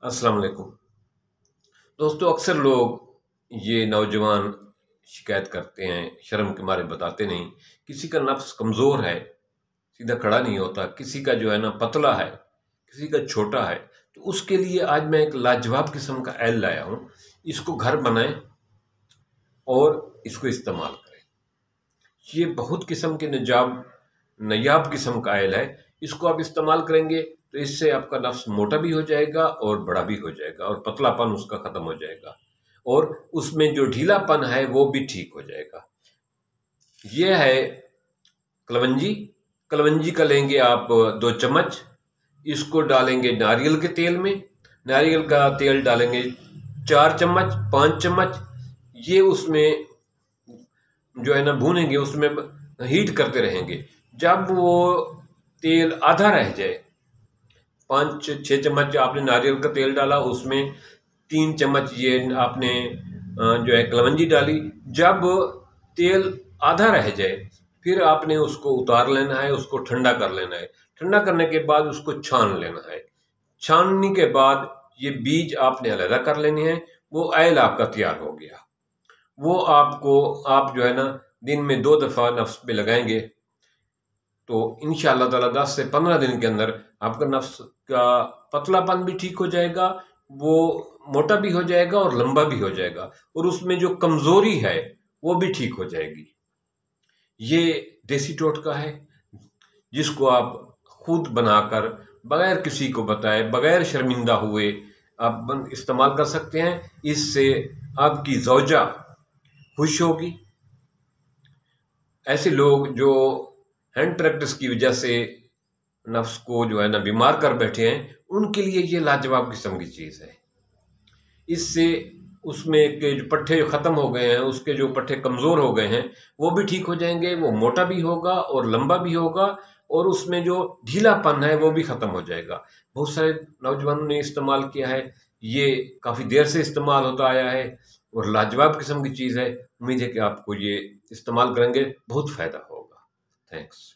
अस्सलाम वालेकुम। दोस्तों, अक्सर लोग ये नौजवान शिकायत करते हैं, शर्म के मारे बताते नहीं। किसी का नफ्स कमज़ोर है, सीधा खड़ा नहीं होता, किसी का जो है ना पतला है, किसी का छोटा है। तो उसके लिए आज मैं एक लाजवाब किस्म का ऑयल लाया हूँ। इसको घर बनाएं और इसको इस्तेमाल करें। ये बहुत किस्म के नायाब किस्म का ऑयल है। इसको आप इस्तेमाल करेंगे तो इससे आपका नफ्स मोटा भी हो जाएगा और बड़ा भी हो जाएगा और पतलापन उसका ख़त्म हो जाएगा और उसमें जो ढीलापन है वो भी ठीक हो जाएगा। ये है कलवंजी। कलवंजी का लेंगे आप 2 चम्मच। इसको डालेंगे नारियल के तेल में। नारियल का तेल डालेंगे 4 चम्मच 5 चम्मच। ये उसमें जो है ना भूनेंगे, उसमें हीट करते रहेंगे। जब वो तेल आधा रह जाए, 5-6 चम्मच आपने नारियल का तेल डाला, उसमें 3 चम्मच ये आपने जो है कलवंजी डाली। जब तेल आधा रह जाए फिर आपने उसको उतार लेना है, उसको ठंडा कर लेना है। ठंडा करने के बाद उसको छान लेना है। छानने के बाद ये बीज आपने अलग कर लेने हैं। वो ऑयल आपका तैयार हो गया। वो आप जो है ना दिन में 2 दफ़ा नफ्स पे लगाएंगे तो इंशाअल्लाह ताला 10 से 15 दिन के अंदर आपका नफ्स का पतलापन भी ठीक हो जाएगा, वो मोटा भी हो जाएगा और लंबा भी हो जाएगा और उसमें जो कमज़ोरी है वो भी ठीक हो जाएगी। ये देसी टोटका है जिसको आप खुद बनाकर बगैर किसी को बताए, बगैर शर्मिंदा हुए आप इस्तेमाल कर सकते हैं। इससे आपकी ज़ौजा खुश होगी। ऐसे लोग जो हैंड प्रैक्टिस की वजह से नफ्स को जो है ना बीमार कर बैठे हैं, उनके लिए ये लाजवाब किस्म की चीज़ है। इससे उसमें के जो पट्टे जो ख़त्म हो गए हैं, उसके जो पट्टे कमज़ोर हो गए हैं, वो भी ठीक हो जाएंगे। वो मोटा भी होगा और लंबा भी होगा और उसमें जो ढीलापन है वो भी ख़त्म हो जाएगा। बहुत सारे नौजवानों ने इस्तेमाल किया है। ये काफ़ी देर से इस्तेमाल होता आया है और लाजवाब किस्म की चीज़ है। उम्मीद है कि आपको ये इस्तेमाल करेंगे, बहुत फ़ायदा होगा। थैंक्स।